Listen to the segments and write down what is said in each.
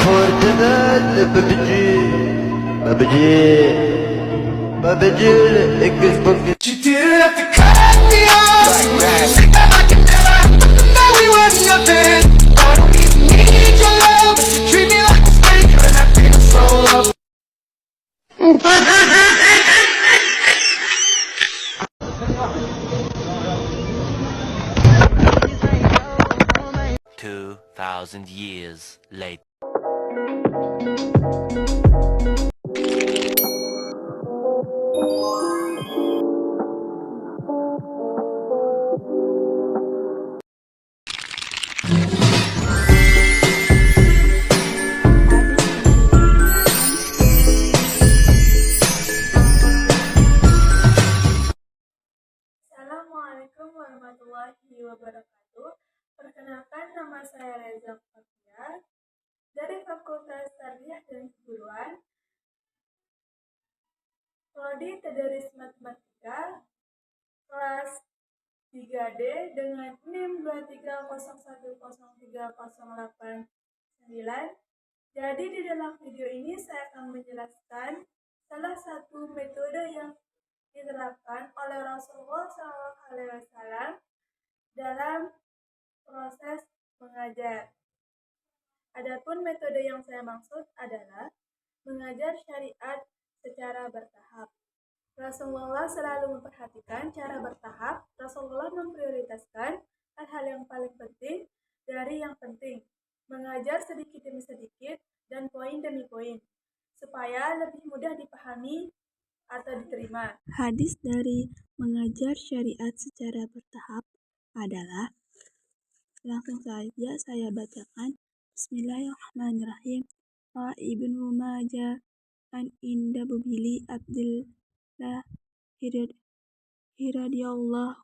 Fortnite, PUBG, Xbox. You didn't have to cut me off. I can never know we were nothing. I don't even need your love. You treat me like a stranger and I feel so low. 2,000 years later. Assalamualaikum warahmatullahi wabarakatuh. Perkenalkan, nama saya Reza Fatia dari Fakultas Tarbiyah dan Keguruan, Prodi Tadaris Matematika, kelas 3D dengan NIM 230103089. Jadi di dalam video ini saya akan menjelaskan salah satu metode yang diterapkan oleh Rasulullah SAW dalam proses mengajar. Adapun metode yang saya maksud adalah mengajar syariat secara bertahap. Rasulullah selalu memperhatikan cara bertahap. Rasulullah memprioritaskan hal-hal yang paling penting dari yang penting, mengajar sedikit demi sedikit dan poin demi poin, supaya lebih mudah dipahami atau diterima. Hadis dari mengajar syariat secara bertahap adalah, langsung saja saya bacakan. Bismillahirrahmanirrahim. Wa Ibnu Majah an Inda Bubili Abdillah radhiyallahu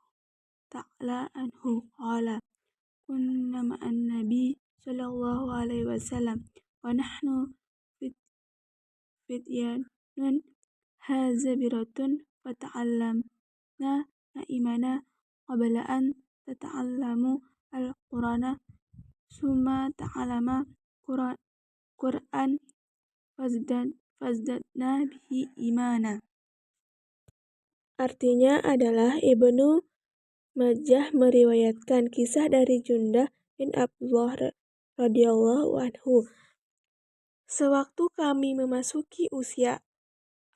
ta'ala anhu qala kunna ma'an nabi sallallahu alaihi wasallam wa nahnu fityanun hazabiratun wa ta'allamna na'imana qabla an tata'allamu al-Qur'ana summa ta'allama Qur'an fazdadna bihi imana. Artinya adalah Ibnu Majah meriwayatkan kisah dari Jundah bin Abdullah radhiyallahu anhu. Sewaktu kami memasuki usia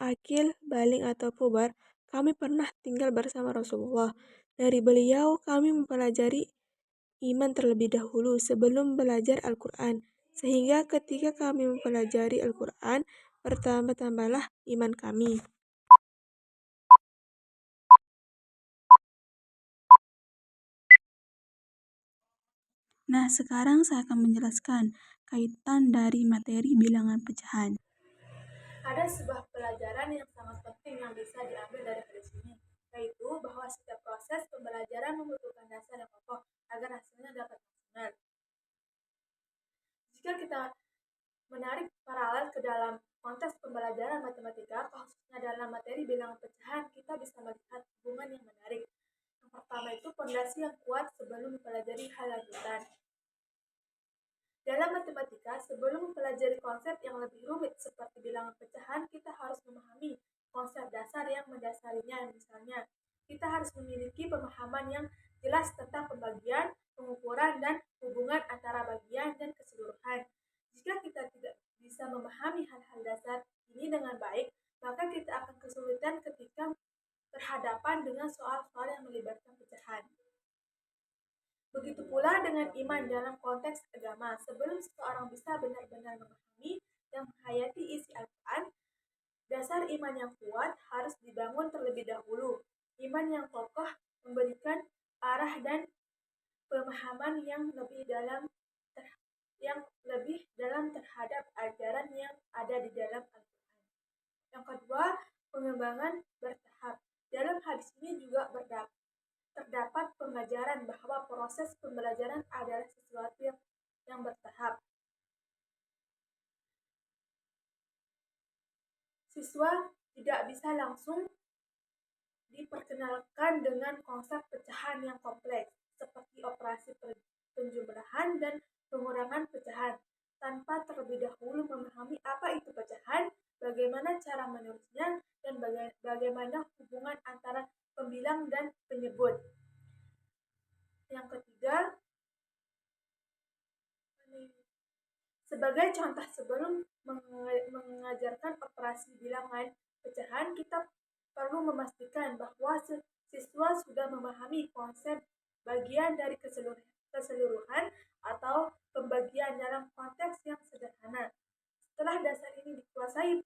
akil, baligh atau puber, kami pernah tinggal bersama Rasulullah. Dari beliau kami mempelajari iman terlebih dahulu sebelum belajar Al-Quran, sehingga ketika kami mempelajari Al-Quran, bertambah-tambahlah iman kami. Nah, sekarang saya akan menjelaskan kaitan dari materi bilangan pecahan. Ada sebuah pelajaran yang sangat penting yang bisa diambil dari hadis ini, yaitu bahwa setiap proses pembelajaran membutuhkan dasar yang kokoh agar hasilnya dapat maksimal. Jika kita menarik paralel ke dalam konteks pembelajaran matematika, khususnya dalam materi bilangan pecahan, kita bisa melihat hubungan yang menarik. Yang pertama itu fondasi yang kuat sebelum mempelajari hal lanjutan. Dalam matematika, sebelum mempelajari konsep yang lebih rumit seperti bilangan pecahan, kita harus memahami konsep dasar yang mendasarinya. Misalnya, kita harus memiliki pemahaman yang jelas tentang pembagian, pengukuran, dan hubungan antara bagian dan keseluruhan. Jika kita tidak bisa memahami hal-hal dasar ini dengan baik, maka kita akan kesulitan ketika berhadapan dengan soal-soal yang melibatkan pecahan. Begitu pula dengan iman dalam konteks agama. Sebelum seseorang bisa benar-benar memahami dan menghayati isi Al-Quran, dasar iman yang kuat harus dibangun terlebih dahulu. Iman yang kokoh memberikan arah dan pemahaman yang lebih dalam terhadap ajaran yang ada di dalam Al-Quran. Yang kedua, pengembangan bertahap. Dalam hadis ini juga terdapat pengajaran bahwa proses pembelajaran adalah sesuatu yang bertahap. Siswa tidak bisa langsung diperkenalkan dengan konsep pecahan yang kompleks, seperti operasi penjumlahan dan pengurangan pecahan. tanpa terlebih dahulu memahami apa itu pecahan, bagaimana cara menulisnya, dan bagaimana hubungan antara pembilang dan penyebut. Yang ketiga, sebagai contoh sebelum mengajarkan operasi bilangan pecahan, kita perlu memastikan bahwa siswa sudah memahami konsep bagian dari keseluruhan atau pembagian dalam konteks yang sederhana. Setelah dasar ini dikuasai,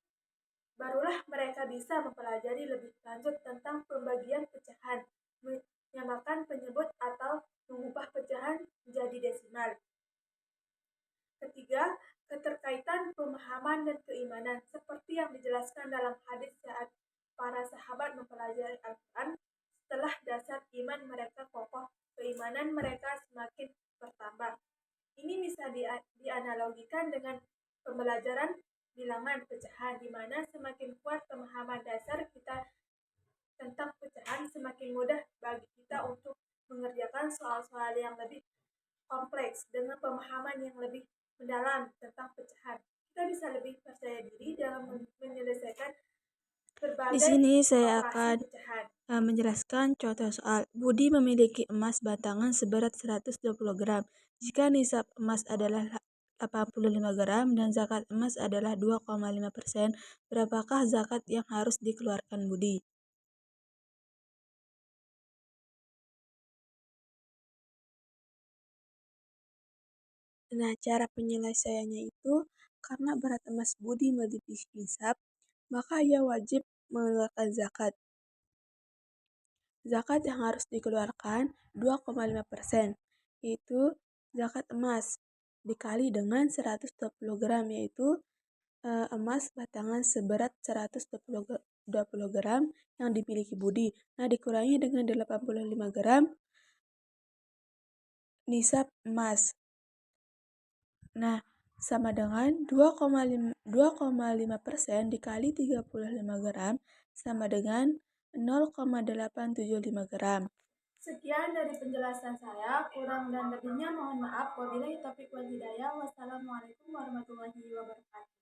barulah mereka bisa mempelajari lebih lanjut tentang pembagian pecahan, menyamakan penyebut atau mengubah pecahan menjadi desimal. Ketiga, keterkaitan pemahaman dan keimanan seperti yang dijelaskan dalam hadis saat para sahabat mempelajari Al-Quran. Setelah dasar iman mereka kokoh, keimanan mereka semakin bertambah. Ini bisa dianalogikan dengan pembelajaran bilangan pecahan, di mana semakin kuat pemahaman dasar kita tentang pecahan, semakin mudah bagi kita untuk mengerjakan soal-soal yang lebih kompleks dengan pemahaman yang lebih mendalam tentang pecahan. Kita bisa lebih percaya diri dalam menyelesaikan berbagai Di sini saya operasi akan pecahan. menjelaskan contoh soal. Budi memiliki emas batangan seberat 120 gram. Jika nisab emas adalah 85 gram dan zakat emas adalah 2,5%, berapakah zakat yang harus dikeluarkan Budi? Nah, cara penyelesaiannya itu karena berat emas Budi melebihi nisab, maka ia wajib mengeluarkan zakat. Zakat yang harus dikeluarkan 2,5%, yaitu zakat emas dikali dengan 120 gram, yaitu emas batangan seberat 120 gram yang dimiliki Budi. Nah, dikurangi dengan 85 gram nisab emas. Nah, sama dengan 2,5% dikali 35 gram sama dengan 0,875 gram. Sekian dari penjelasan saya, kurang dan lebihnya mohon maaf. Wabillahi taufiq wal hidayah. Wassalamualaikum warahmatullahi wabarakatuh.